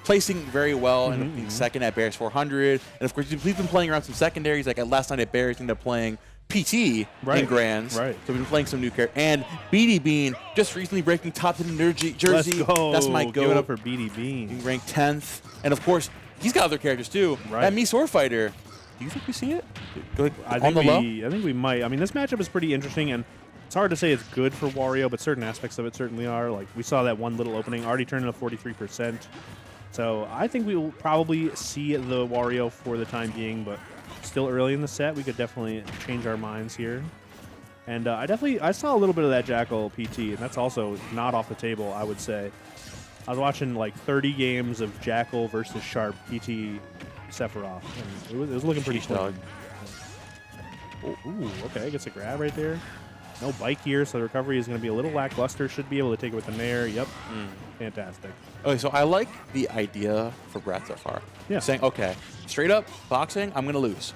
placing very well and being second at Bears 400. And of course, we've been playing around some secondaries. Like last night at Bears, we ended up playing PT in Grands. Right. So we've been playing some new characters. And Beatybean just recently breaking top 10 in Jersey. Let's go. That's my go. Give it up for Beatybean. Being ranked 10th. And of course, he's got other characters too. Right. That Me Sword Fighter. Do you think we see it? I think we might. I mean, this matchup is pretty interesting, and it's hard to say it's good for Wario, but certain aspects of it certainly are. Like, we saw that one little opening already turned into 43%. So I think we will probably see the Wario for the time being, but still early in the set. We could definitely change our minds here. And I saw a little bit of that Jakal PT, and that's also not off the table, I would say. I was watching like 30 games of Jakal versus Sharp PT Sephiroth, and it was looking pretty strong. Ooh, okay, gets a grab right there. No bike here, so the recovery is going to be a little lackluster. Should be able to take it with the Nair. Yep. Fantastic. Okay, so I like the idea for Brad so far. Yeah. Saying, okay, straight up boxing, I'm going to lose.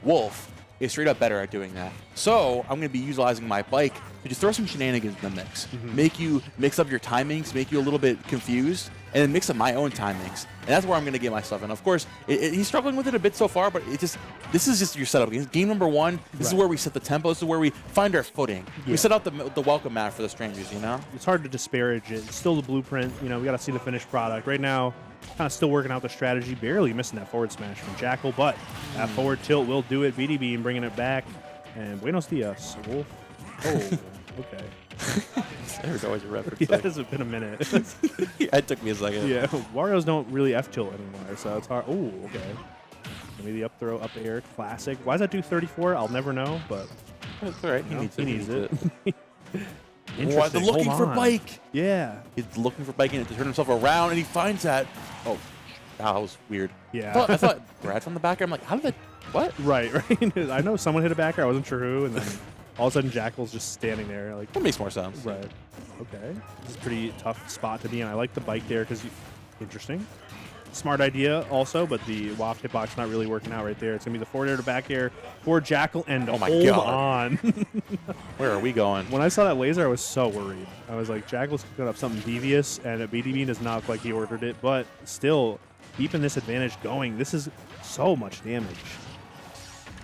Wolf is straight up better at doing that. So I'm going to be utilizing my bike to just throw some shenanigans in the mix. Make you mix up your timings, make you a little bit confused, and then mix up my own timings. And that's where I'm going to get myself in. Of course, he's struggling with it a bit so far, but this is just your setup. Game number one, this is where we set the tempo. This is where we find our footing. Yeah. We set out the welcome mat for the strangers, you know? It's hard to disparage it. It's still the blueprint. You know, we got to see the finished product. Right now, kind of still working out the strategy, barely missing that forward smash from Jakal, but that forward tilt will do it. Beatybean bringing it back. And buenos dias, Wolf. Oh, okay. There's always a reference. Yeah, it's been a minute. It took me a second. Yeah, Wario's don't really F-tilt anymore, so it's hard. Oh, okay. Maybe the up throw, up air, classic. Why does that do 34? I'll never know, but that's all right. He needs it. Interesting. They're looking for bike. Yeah. He's looking for bike and to turn himself around, and he finds that. Oh, that was weird. Yeah. I thought Brad's on the back. I'm like, how did that? What? Right. I know someone hit a backer. I wasn't sure who, and then all of a sudden Jakal's just standing there. Like, that makes more sense. Right. Okay. This is a pretty tough spot to be in. I like the bike there because interesting. Smart idea also, but the waft hitbox not really working out right there. It's going to be the forward air to back air for Jakal, and hold on. Where are we going? When I saw that laser, I was so worried. I was like, Jakal's cooking up something devious, and Beatybean does not look like he ordered it, but still keeping this advantage going. This is so much damage.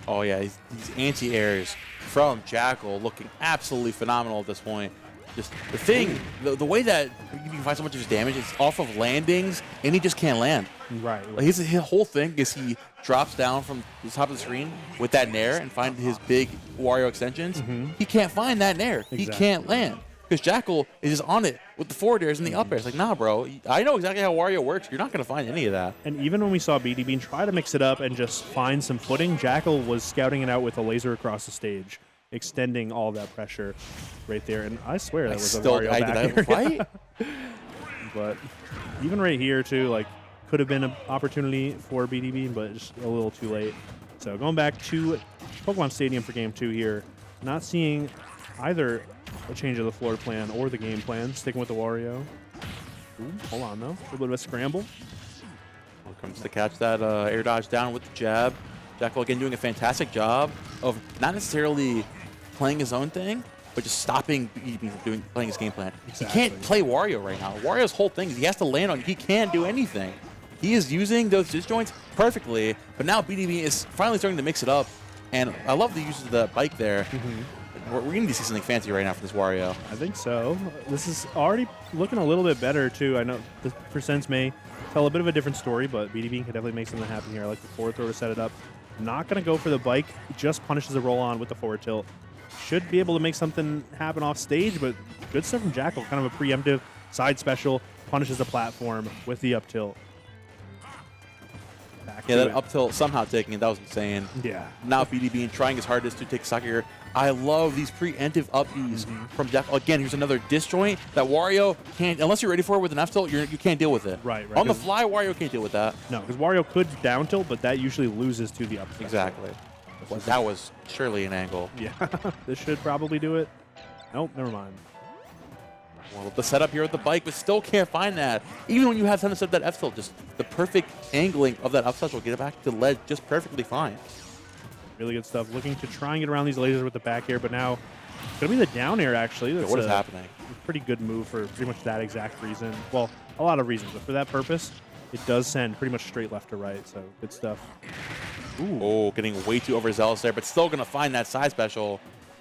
Oh, yeah. These anti-airs from Jakal looking absolutely phenomenal at this point. Just the thing, the way that you can find so much of his damage is off of landings, and he just can't land. Right. Like his whole thing is he drops down from the top of the screen with that nair and find his big Wario extensions. He can't find that nair. Exactly. He can't land. Because Jakal is just on it with the forward airs and the up airs. Like, nah, bro. I know exactly how Wario works. You're not going to find any of that. And even when we saw Beatybean try to mix it up and just find some footing, Jakal was scouting it out with a laser across the stage, extending all that pressure right there. And I swear that was a Wario back air. But even right here, too, like, could have been an opportunity for Beatybean, but just a little too late. So going back to Pokemon Stadium for Game 2 here, not seeing either a change of the floor plan or the game plan. Sticking with the Wario. Ooh, hold on, though. A little bit of a scramble. Comes to catch that air dodge down with the jab. Jakal, again, doing a fantastic job of not necessarily playing his own thing, but just stopping Beatybean playing his game plan. Exactly. He can't play Wario right now. Wario's whole thing is he has to land on. He can't do anything. He is using those disjoints perfectly, but now Beatybean is finally starting to mix it up, and I love the use of the bike there. We're going to see something fancy right now for this Wario. I think so. This is already looking a little bit better, too. I know the percents may tell a bit of a different story, but Beatybean can definitely make something happen here. I like the forward throw to set it up. Not going to go for the bike. Just punishes the roll on with the forward tilt. Should be able to make something happen off stage, but good stuff from Jakal. Kind of a preemptive side special. Punishes the platform with the up tilt. Yeah, that up tilt somehow taking it. That was insane. Yeah. Now Beatybean trying his hardest to take Sakura. I love these preemptive up Bs from Jakal. Again, here's another disjoint that Wario can't, unless you're ready for it with an F tilt, you can't deal with it. Right. On the fly, Wario can't deal with that. No, because Wario could down tilt, but that usually loses to the up tilt. Exactly. Well, that was surely an angle. Yeah. This should probably do it. Nope, never mind. Well, the setup here with the bike, but still can't find that. Even when you have time to set that F tilt, just the perfect angling of that up tilt will get it back to the ledge just perfectly fine. Really good stuff. Looking to try and get around these lasers with the back air, but now it's going to be the down air, actually. That's what is happening? A pretty good move for pretty much that exact reason. Well, a lot of reasons, but for that purpose, it does send pretty much straight left to right. So good stuff. Ooh. Oh, getting way too overzealous there, but still going to find that side special.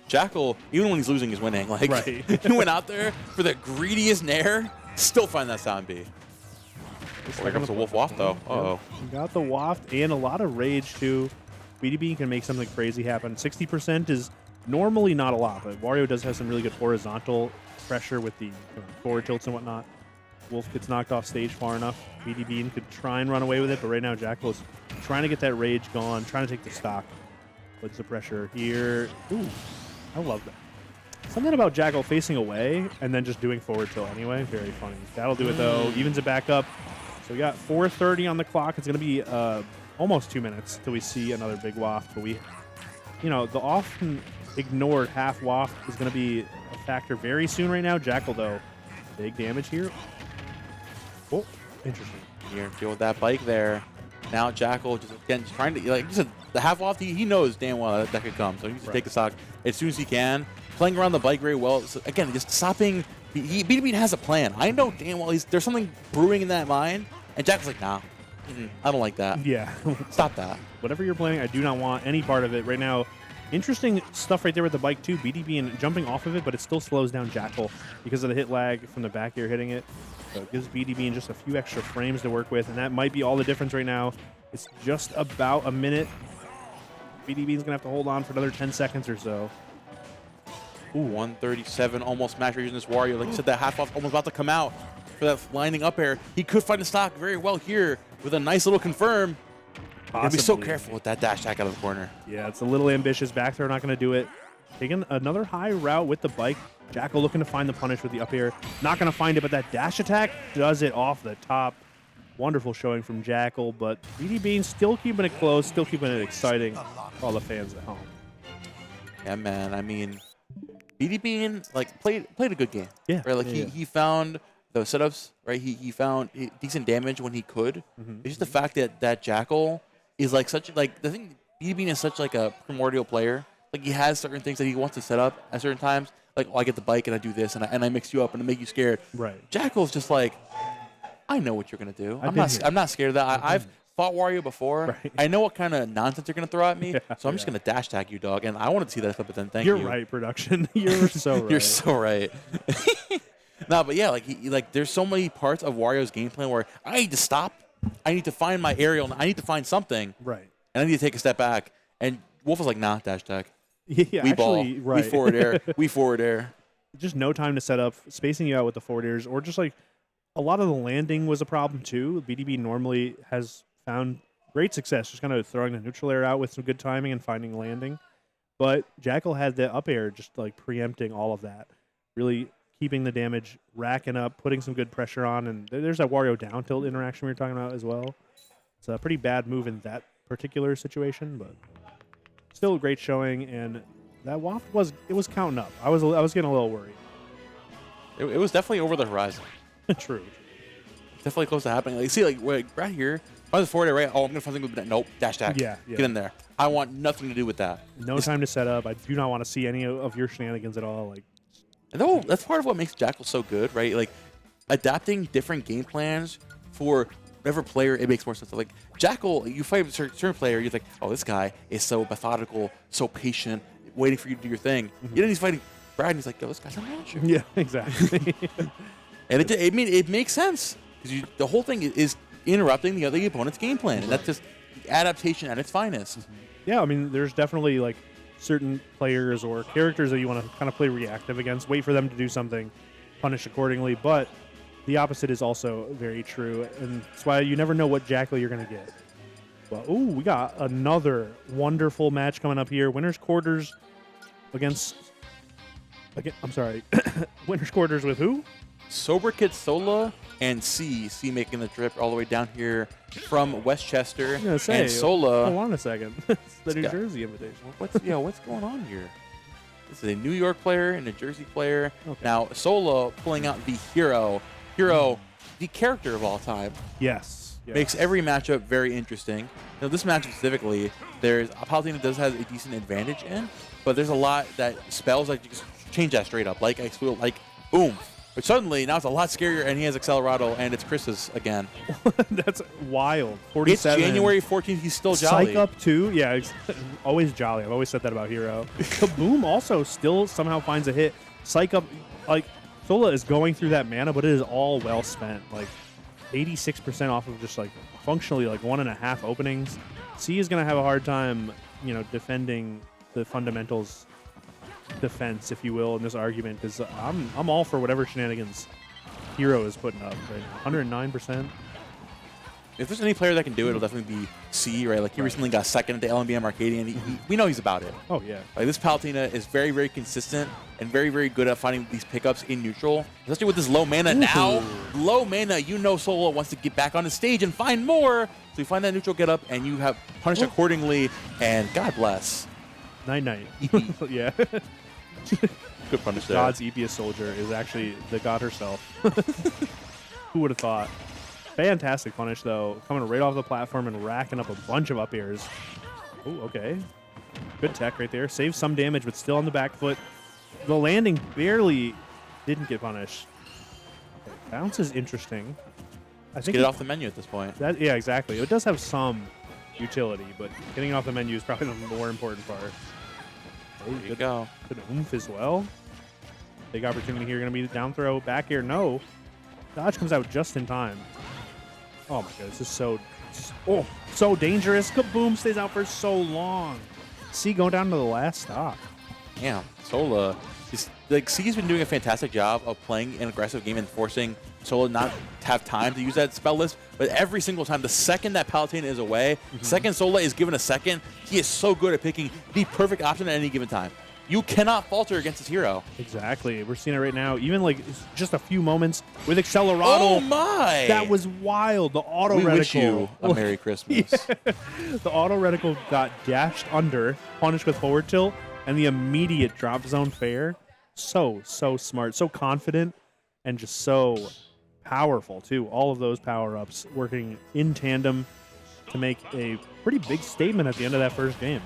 Jakal, even when he's losing, he's winning. Like, right. He went out there for the greediest nair, still find that sound B. Here comes the Wolf Waft, though. Uh-oh. Yep. Got the Waft and a lot of rage, too. Beatybean can make something crazy happen. 60% is normally not a lot, but Wario does have some really good horizontal pressure with the forward tilts and whatnot. Wolf gets knocked off stage far enough. Beatybean could try and run away with it, but right now Jakal is trying to get that rage gone, trying to take the stock. Puts the pressure here. Ooh, I love that. Something about Jakal facing away and then just doing forward tilt anyway. Very funny. That'll do it, though. Evens it back up. So we got 4:30 on the clock. It's going to be almost 2 minutes till we see another big waft. But we, the often ignored half waft is going to be a factor very soon right now. Jakal, though, big damage here. Oh, interesting. Here, deal with that bike there. Now Jakal just again trying to like you said, the half off. He knows damn well that could come, so he needs to take the stock as soon as he can. Playing around the bike very well. So again, just stopping. Beatybean has a plan. I know damn well there's something brewing in that mind, and Jakal's like, nah, I don't like that. Yeah, stop that. Whatever you're playing, I do not want any part of it right now. Interesting stuff right there with the bike too. Beatybean jumping off of it, but it still slows down Jakal because of the hit lag from the back air hitting it. So it gives Beatybean just a few extra frames to work with, and that might be all the difference right now. It's just about a minute. Beatybean's gonna have to hold on for another 10 seconds or so. Ooh, 137, almost match using this Wario. Like you said, that half off almost about to come out for that lining up air. He could find the stock very well here with a nice little confirm. Gotta be so careful with that dash attack out of the corner. Yeah, it's a little ambitious. Back throw not going to do it. Taking another high route with the bike. Jakal looking to find the punish with the up air. Not going to find it, but that dash attack does it off the top. Wonderful showing from Jakal, but Beatybean still keeping it close, still keeping it exciting for all the fans at home. Yeah, man. I mean, Beatybean like played a good game. Yeah. Right. Like he found those setups. Right. He found decent damage when he could. It's just the fact that Jakal is like such like the thing. Beatybean is such like a primordial player. Like he has certain things that he wants to set up at certain times. Like, oh, I get the bike and I do this and I mix you up and I make you scared. Right. Jakal's just like, I know what you're gonna do. I'm not scared of that. I've fought Wario before. Right. I know what kind of nonsense you're gonna throw at me. Yeah, so I'm just gonna dash tag you, dog. And I wanted to see that clip, but then thank you. You're right, production. You're so right. You're so right. No, but yeah, like there's so many parts of Wario's game plan where I need to stop. I need to find my aerial. I need to find something. Right. And I need to take a step back. And Wolf was like, nah, dash tag. Yeah, we actually, ball. right. We forward air. We forward air. Just no time to set up, spacing you out with the forward airs, or just like a lot of the landing was a problem too. BDB normally has found great success just kind of throwing the neutral air out with some good timing and finding landing. But Jakal had the up air just like preempting all of that, really keeping the damage, racking up, putting some good pressure on. And there's that Wario down tilt interaction we were talking about as well. It's a pretty bad move in that particular situation, but still a great showing. And that waft was counting up. I was getting a little worried. It was definitely over the horizon. True. Definitely close to happening. Like, see, like right here, if I was forward air, right? Oh, I'm gonna find something with that. Nope, dash tag. Yeah. Get in there. I want nothing to do with that. No time to set up. I do not want to see any of your shenanigans at all. Like, no, that's part of what makes Jakal so good, right? Like adapting different game plans for whatever player it makes more sense. Like Jakal, you fight a certain player, you're like, oh, this guy is so methodical, so patient, waiting for you to do your thing. And then he's fighting Brad, and he's like, yo, this guy's a manager. yeah, exactly. And it makes sense because the whole thing is interrupting the other opponent's game plan, and that's just adaptation at its finest. Yeah, I mean, there's definitely like certain players or characters that you want to kind of play reactive against, wait for them to do something, punish accordingly. But the opposite is also very true, and that's why you never know what Jakal you're going to get. Well, ooh, we got another wonderful match coming up here. Winners quarters against. I'm sorry. Winners quarters with who? Sober Kid Sola and C making the trip all the way down here from Westchester. I was gonna say, and Sola. Hold on a second. It's the New Jersey invitation. What's going on here? This is a New York player and a Jersey player. Okay. Now Sola pulling out the hero, the character of all time. Yes. Makes every matchup very interesting. Now this matchup specifically, there's Palutena does have a decent advantage in, but there's a lot that spells like you just change that straight up. Like I feel like boom. But suddenly, now it's a lot scarier, and he has Accelerado, and it's Chris's again. That's wild. 47. It's January 14th. He's still jolly. Psych up 2. Yeah, always jolly. I've always said that about Hero. Kaboom also still somehow finds a hit. Psych up, like, Sola is going through that mana, but it is all well spent. Like, 86% off of just, like, functionally, like, 1.5 openings. C is going to have a hard time, you know, defending the fundamentals defense, if you will, in this argument, because I'm all for whatever shenanigans Hero is putting up right now. 109%. If there's any player that can do it, it'll definitely be C, right? Like, he recently got second at the LMBM Arcadian. We know he's about it. Oh, yeah. Like, this Palutena is very, very consistent and very, very good at finding these pickups in neutral, especially with this low mana now. Low mana, you know Solo wants to get back on the stage and find more. So you find that neutral get up, and you have punished accordingly, and God bless. Night-night. Yeah. Good punish there. God's Epius soldier is actually the god herself. Who would have thought? Fantastic punish, though. Coming right off the platform and racking up a bunch of up airs. Oh, okay. Good tech right there. Saves some damage, but still on the back foot. The landing barely didn't get punished. Okay, bounce is interesting. I think Get it off the menu at this point. Yeah, exactly. It does have some utility, but getting it off the menu is probably the more important part. There you go. Good oomph as well. Big opportunity here. Going to be the down throw. Back air, no. Dodge comes out just in time. Oh my god, this is so dangerous. Kaboom stays out for so long. C going down to the last stock. Yeah, Sola. C's been doing a fantastic job of playing an aggressive game and forcing Sola not to have time to use that spell list. But every single time, the second that Palutena is away, second Sola is given a second, he is so good at picking the perfect option at any given time. You cannot falter against his hero. Exactly. We're seeing it right now. Even like just a few moments with Accelerado. Oh my! That was wild. The auto reticle. We wish you a Merry Christmas. Yeah. The auto reticle got dashed under, punished with forward tilt, and the immediate drop zone fair. So smart, so confident, and just so powerful too. All of those power-ups working in tandem to make a pretty big statement at the end of that first game.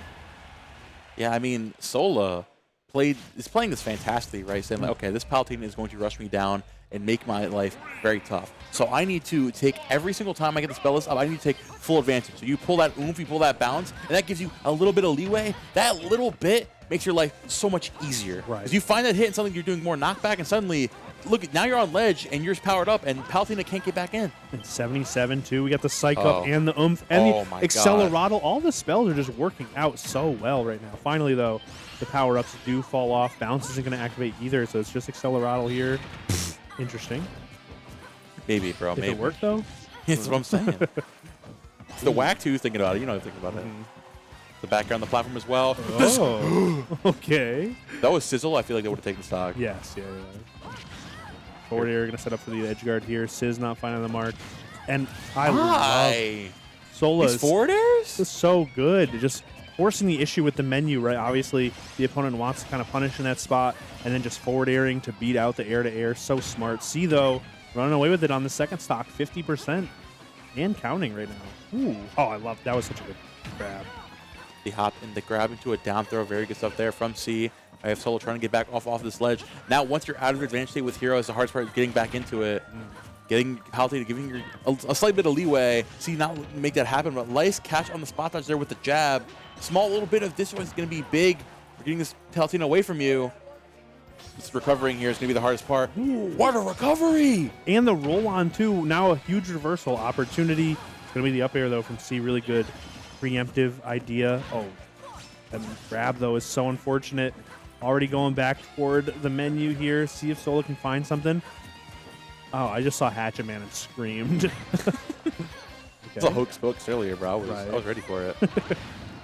Yeah, I mean, Sola is playing this fantastically, right? Saying, like, okay, this Palutena is going to rush me down and make my life very tough. So I need to take every single time I get the spell list up, I need to take full advantage. So you pull that oomph, you pull that bounce, and that gives you a little bit of leeway. That little bit makes your life so much easier. Right. Because you find that hit and suddenly you're doing more knockback, and suddenly, look, now you're on ledge and you're powered up, and Palutena can't get back in. And 77 too. We got the psych up and the oomph and the Accelerado. All the spells are just working out so well right now. Finally, though, the power-ups do fall off. Bounce isn't going to activate either, so it's just Accelerado here. Interesting. Maybe, bro. If maybe. it worked, though? That's what I'm saying. It's the whack too thinking about it. You know, thinking about it. The back air on the platform as well. Oh, okay. That was Sizzle. I feel like they would have taken stock. Yes, yeah. Forward air going to set up for the edge guard here. Sizz not finding the mark. And I love Sola's forward airs? is so good. Just forcing the issue with the menu, right? Obviously, the opponent wants to kind of punish in that spot, and then just forward airing to beat out the air-to-air. So smart. C, though, running away with it on the second stock, 50%. And counting right now. Ooh. Oh, I love that. Was such a good grab. The hop and the grab into a down throw. Very good stuff there from C. I have Solo trying to get back off this ledge. Now, once you're out of advantage state with Hero, it's the hardest part of getting back into it. Getting Palutena, giving you a slight bit of leeway. See, not make that happen, but nice catch on the spot dodge there with the jab. Small little bit of this one is going to be big for getting this Palutena away from you. This recovering here is going to be the hardest part. Ooh, what a recovery! And the roll on, too. Now a huge reversal opportunity. It's going to be the up air, though, from C. Really good preemptive idea. Oh, that grab, though, is so unfortunate. Already going back toward the menu here. See if Solo can find something. Oh, I just saw Hatchet Man and screamed. Okay. It's a hook spokes earlier, bro. I was ready for it.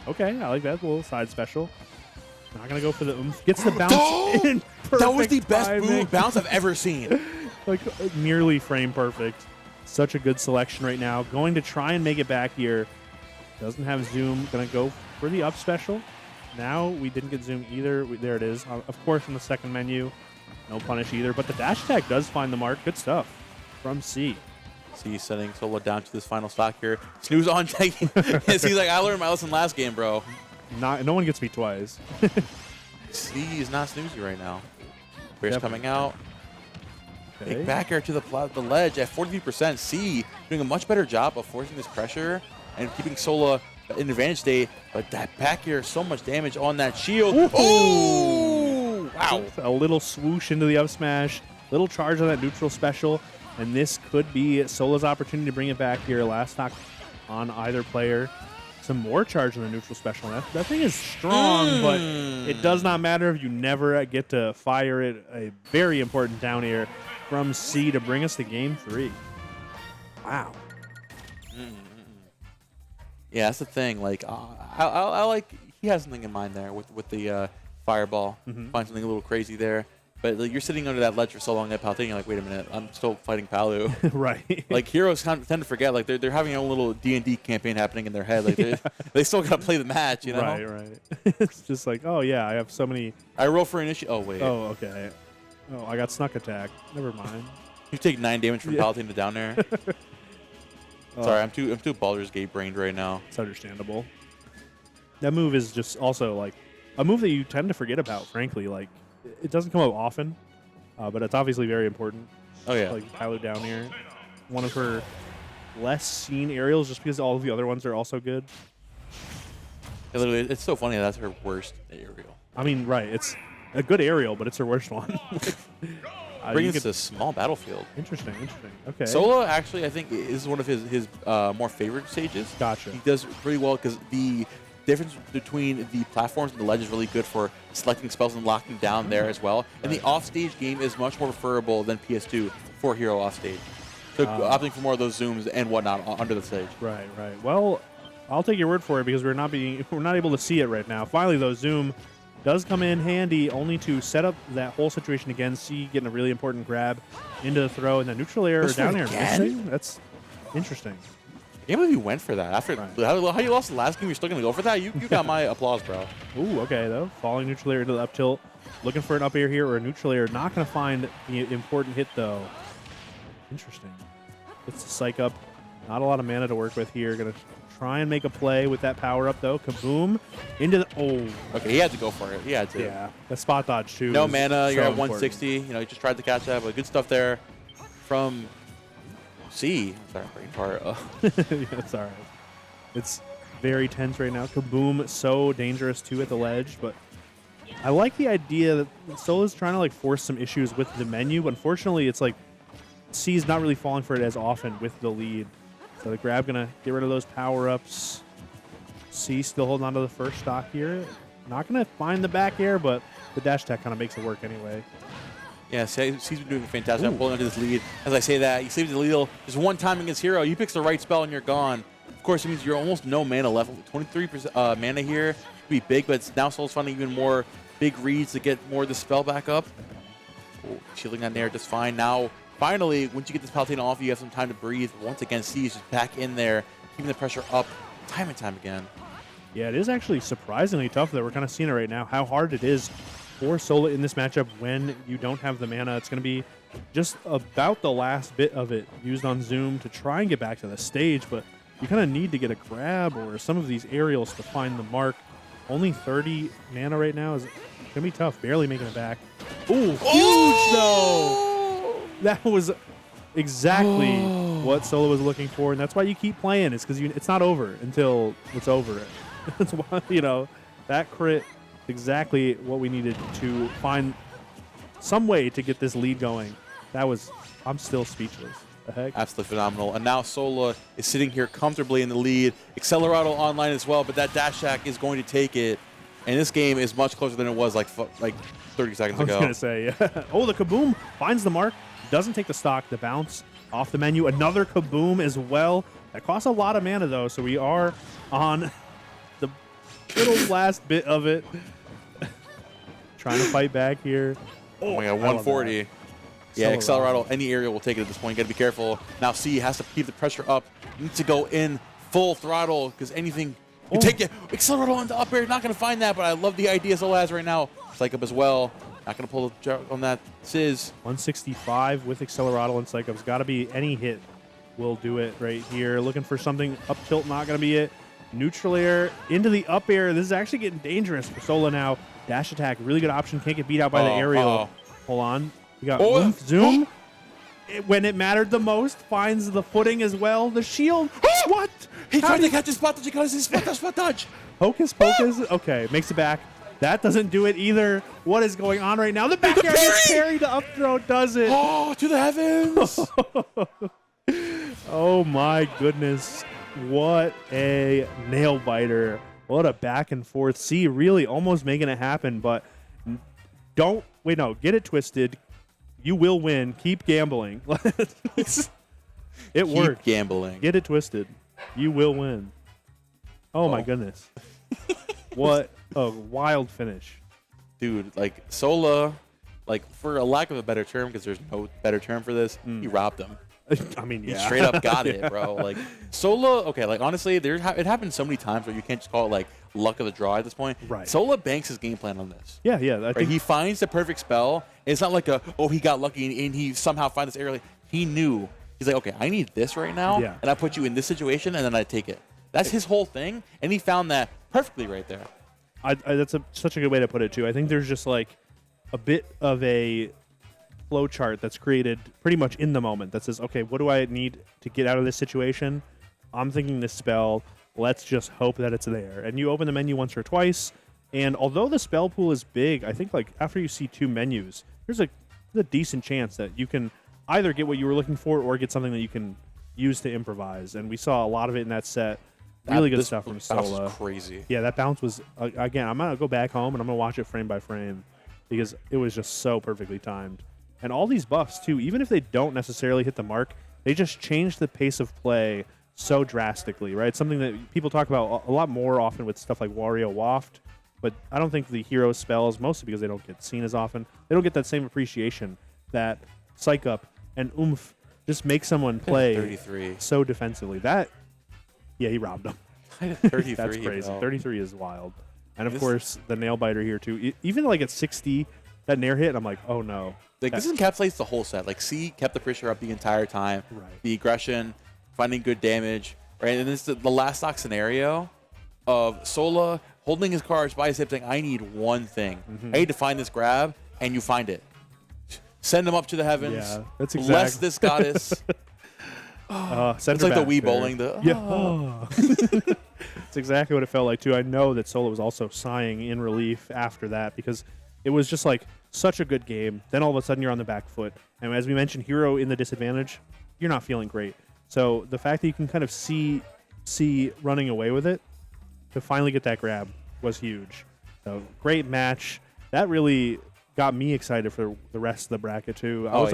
Okay, I like that. A little side special. Not going to go for the oomph. Gets the bounce in. That was the best bounce I've ever seen. Like, nearly frame perfect. Such a good selection right now. Going to try and make it back here. Doesn't have zoom. Going to go for the up special. Now we didn't get zoom either. There it is. Of course, in the second menu. No punish either. But the dash attack does find the mark. Good stuff from C. C setting Solo down to this final stock here. Snooze on taking. He's like, I learned my lesson last game, bro. No one gets me twice. C is not snoozy right now. Bear's coming out. Okay. Big back air to the ledge at 43%. C doing a much better job of forcing this pressure and keeping Sola in advantage state. But that back air, so much damage on that shield. Ooh. Oh! Wow. A little swoosh into the up smash, little charge on that neutral special, and this could be Sola's opportunity to bring it back here. Last stock on either player. Some more charge on the neutral special. That thing is strong, but it does not matter if you never get to fire it. A very important down air from C to bring us to game 3. Wow. Yeah, that's the thing. Like, I like he has something in mind there with the fireball. Find something a little crazy there. But like, you're sitting under that ledge for so long that Palutena, you're like, wait a minute, I'm still fighting Palu. Right. Like heroes tend to forget, like they're having a little D&D campaign happening in their head. Like they still gotta play the match, you know? Right. It's just like, oh yeah, I have so many. I roll for initiative. Oh wait. Oh okay. Oh, I got snuck attack. Never mind. You take 9 damage from Palutena down there. Sorry, I'm too Baldur's Gate brained right now. It's understandable. That move is just also like a move that you tend to forget about. Frankly, like it doesn't come up often, but it's obviously very important. Oh yeah. Like Palu down here, one of her less seen aerials, just because all of the other ones are also good. Yeah, literally, it's so funny that's her worst aerial. I mean, right? It's a good aerial, but it's her worst one. Bringing us to a small battlefield. Interesting. Okay. Solo actually, I think, is one of his more favorite stages. Gotcha. He does pretty well because the difference between the platforms and the ledge is really good for selecting spells and locking down there as well. And the offstage game is much more preferable than PS2 for hero offstage. So opting for more of those zooms and whatnot under the stage. Right. Well, I'll take your word for it because we're not able to see it right now. Finally, though, zoom does come in handy, only to set up that whole situation again. C getting a really important grab into the throw, and that neutral air down air missing. That's interesting. I can't believe you went for that. After how you lost the last game, you're still going to go for that? You got my applause, bro. Ooh, okay, though. Falling neutral air into the up tilt. Looking for an up air here or a neutral air. Not going to find the important hit, though. Interesting. It's a psych up. Not a lot of mana to work with here. Going to try and make a play with that power up, though. Kaboom. Into the... Oh. Okay, he had to go for it. He had to. Yeah. The spot dodge, too. No mana. You're So at 160. You know, you just tried to catch that, but good stuff there from C. Sorry, brain fart. Yeah, it's all right. It's very tense right now. Kaboom, so dangerous too at the ledge, but I like the idea that Sola's trying to like force some issues with the menu, but unfortunately it's like C's not really falling for it as often with the lead. So the grab gonna get rid of those power-ups. C still holding on to the first stock here. Not gonna find the back air, but the dash attack kind of makes it work anyway. Yeah, C's been doing a fantastic job pulling into this lead. As I say that, he saves the lead just one time against hero. He picks the right spell and you're gone. Of course, it means you're almost no mana left. 23% mana here could be big, but now Soul's finding even more big reads to get more of the spell back up. Oh, shielding that nair just fine. Now, finally, once you get this Palutena off, you have some time to breathe. Once again, C is just back in there, keeping the pressure up time and time again. Yeah, it is actually surprisingly tough that we're kind of seeing it right now, how hard it is for Sola in this matchup when you don't have the mana. It's going to be just about the last bit of it used on Zoom to try and get back to the stage, but you kind of need to get a grab or some of these aerials to find the mark. Only 30 mana right now is going to be tough, barely making it back. Ooh, huge though! That was exactly what Sola was looking for, and that's why you keep playing. It's because it's not over until it's over. That's why, you know, that crit exactly what we needed to find some way to get this lead going. That was, I'm still speechless. The heck? Absolutely phenomenal. And now Sola is sitting here comfortably in the lead. Accelerado online as well, but that dash attack is going to take it. And this game is much closer than it was like 30 seconds ago. I was going to say, yeah. Oh, the Kaboom finds the mark. Doesn't take the stock. The bounce off the menu. Another Kaboom as well. That costs a lot of mana, though, so we are on the little last bit of it. Trying to fight back here. Oh my god, 140. Yeah, Accelerado, any area will take it at this point. You got to be careful. Now C has to keep the pressure up. Needs to go in full throttle because anything you take it. Accelerado into up air, not going to find that, but I love the idea Sola has right now. Psych up as well. Not going to pull the jump on that. Sizz. 165 with Accelerado and Psych up's got to be any hit will do it right here. Looking for something up tilt, not going to be it. Neutral air into the up air. This is actually getting dangerous for Sola now. Dash attack, really good option. Can't get beat out by the aerial. Hold on. We got Zoom. when it mattered the most, finds the footing as well. The shield. What? He tried to catch his spot dodge. He got his spot dodge. Hocus pocus. Okay, makes it back. That doesn't do it either. What is going on right now? The back air gets carried to up throw. Does it? Oh, to the heavens. Oh my goodness. What a nail biter. What a back and forth. See, really almost making it happen, but get it twisted. You will win. Keep gambling. It worked. Keep gambling. Get it twisted. You will win. Oh my goodness. What a wild finish. Dude, like Sola, like for a lack of a better term, because there's no better term for this, he robbed him. I mean, yeah. He straight up got it, bro. Like Sola, okay, like honestly, it happens so many times where you can't just call it like luck of the draw at this point. Right. Sola banks his game plan on this. Yeah. I think He finds the perfect spell. It's not like he got lucky and he somehow finds this area. He knew. He's like, okay, I need this right now, and I put you in this situation, and then I take it. That's his whole thing, and he found that perfectly right there. That's such a good way to put it, too. I think there's just like a bit of a flow chart that's created pretty much in the moment that says, okay, what do I need to get out of this situation? I'm thinking this spell. Let's just hope that it's there. And you open the menu once or twice, and although the spell pool is big, I think like after you see 2 menus, there's a decent chance that you can either get what you were looking for or get something that you can use to improvise. And we saw a lot of it in that set. Really good stuff from Sola. Was crazy. Yeah, that bounce was, again, I'm going to go back home and I'm going to watch it frame by frame because it was just so perfectly timed. And all these buffs, too, even if they don't necessarily hit the mark, they just change the pace of play so drastically, right? Something that people talk about a lot more often with stuff like Wario Waft, but I don't think the hero spells, mostly because they don't get seen as often, they don't get that same appreciation that Psych Up and Oomph just make someone play 33. so defensively. Yeah, he robbed him. 33. That's crazy. Bro. 33 is wild. And, of course, the nail biter here, too. Even like at 60, that nair hit, I'm like, oh, no. Like, this encapsulates the whole set. Like, C kept the pressure up the entire time. Right. The aggression, finding good damage. Right? And this is the last stock scenario of Sola holding his cards by his hip saying, I need one thing. I need to find this grab, and you find it. Send him up to the heavens. Yeah, that's exactly. Bless this goddess. It's like the Wii bowling. It's exactly what it felt like, too. I know that Sola was also sighing in relief after that because it was just like such a good game. Then all of a sudden you're on the back foot. And as we mentioned, hero in the disadvantage, you're not feeling great. So the fact that you can kind of see running away with it to finally get that grab was huge. So great match. That really got me excited for the rest of the bracket, too. I was